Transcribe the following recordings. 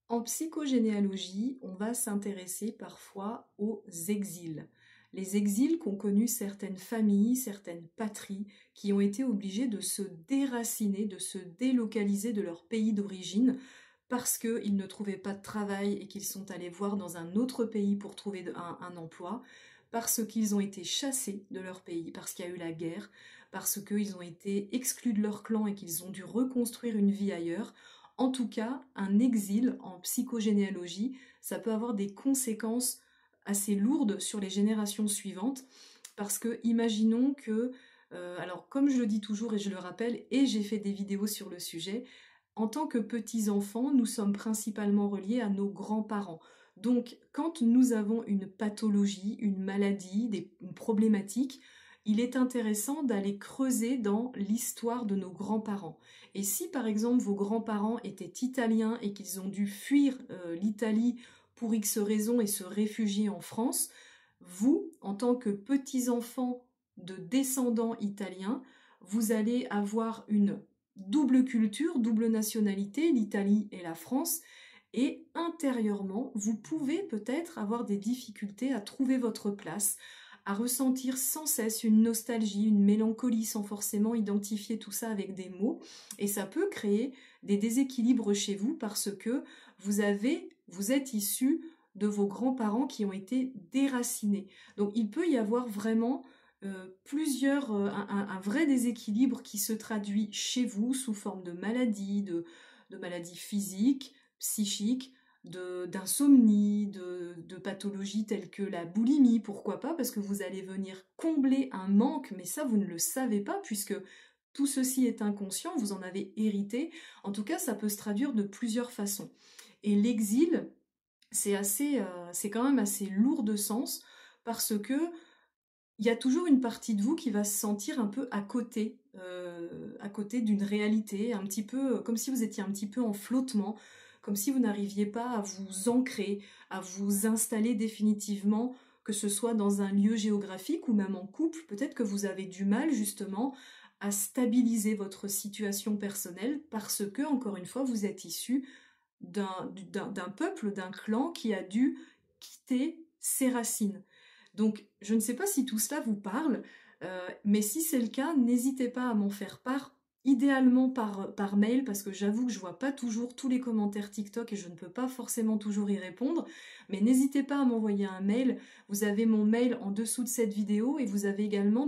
En psychogénéalogie, on va s'intéresser parfois aux exils. Les exils qu'ont connus certaines familles, certaines patries, qui ont été obligées de se déraciner, de se délocaliser de leur pays d'origine parce qu'ils ne trouvaient pas de travail et qu'ils sont allés voir dans un autre pays pour trouver un emploi, parce qu'ils ont été chassés de leur pays, parce qu'il y a eu la guerre, parce qu'ils ont été exclus de leur clan et qu'ils ont dû reconstruire une vie ailleurs. En tout cas, un exil en psychogénéalogie, ça peut avoir des conséquences assez lourdes sur les générations suivantes, parce que imaginons que, alors comme je le dis toujours et je le rappelle, et j'ai fait des vidéos sur le sujet, en tant que petits-enfants, nous sommes principalement reliés à nos grands-parents. Donc, quand nous avons une pathologie, une maladie, une problématique, il est intéressant d'aller creuser dans l'histoire de nos grands-parents. Et si par exemple vos grands-parents étaient italiens et qu'ils ont dû fuir l'Italie pour X raisons et se réfugier en France, vous, en tant que petits-enfants de descendants italiens, vous allez avoir une double culture, double nationalité, l'Italie et la France, et intérieurement, vous pouvez peut-être avoir des difficultés à trouver votre place, à ressentir sans cesse une nostalgie, une mélancolie sans forcément identifier tout ça avec des mots, et ça peut créer des déséquilibres chez vous parce que vous êtes issu de vos grands-parents qui ont été déracinés. Donc il peut y avoir vraiment un vrai déséquilibre qui se traduit chez vous sous forme de maladies, de maladies physiques, psychiques, d'insomnie, de pathologies telles que la boulimie, pourquoi pas, parce que vous allez venir combler un manque, mais ça vous ne le savez pas puisque tout ceci est inconscient, vous en avez hérité. En tout cas, ça peut se traduire de plusieurs façons. Et l'exil, c'est quand même assez lourd de sens parce que il y a toujours une partie de vous qui va se sentir un peu à côté d'une réalité, un petit peu comme si vous étiez un petit peu en flottement, comme si vous n'arriviez pas à vous ancrer, à vous installer définitivement, que ce soit dans un lieu géographique ou même en couple. Peut-être que vous avez du mal justement à stabiliser votre situation personnelle parce que, encore une fois, vous êtes issu d'un peuple, d'un clan qui a dû quitter ses racines. Donc, je ne sais pas si tout cela vous parle, mais si c'est le cas, n'hésitez pas à m'en faire part, idéalement par mail, parce que j'avoue que je vois pas toujours tous les commentaires TikTok et je ne peux pas forcément toujours y répondre, mais n'hésitez pas à m'envoyer un mail. Vous avez mon mail en dessous de cette vidéo et vous avez également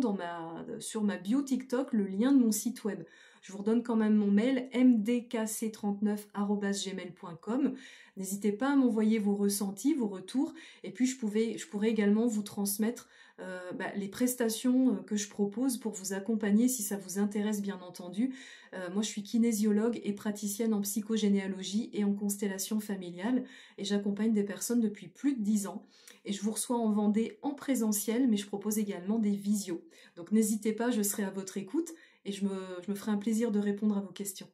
sur ma bio TikTok le lien de mon site web. Je vous redonne quand même mon mail mdkc39@gmail.com. N'hésitez pas à m'envoyer vos ressentis, vos retours, et puis je pourrais également vous transmettre les prestations que je propose pour vous accompagner si ça vous intéresse bien entendu. Moi je suis kinésiologue et praticienne en psychogénéalogie et en constellation familiale et j'accompagne des personnes depuis plus de 10 ans et je vous reçois en Vendée en présentiel mais je propose également des visios. Donc n'hésitez pas, je serai à votre écoute et je me ferai un plaisir de répondre à vos questions.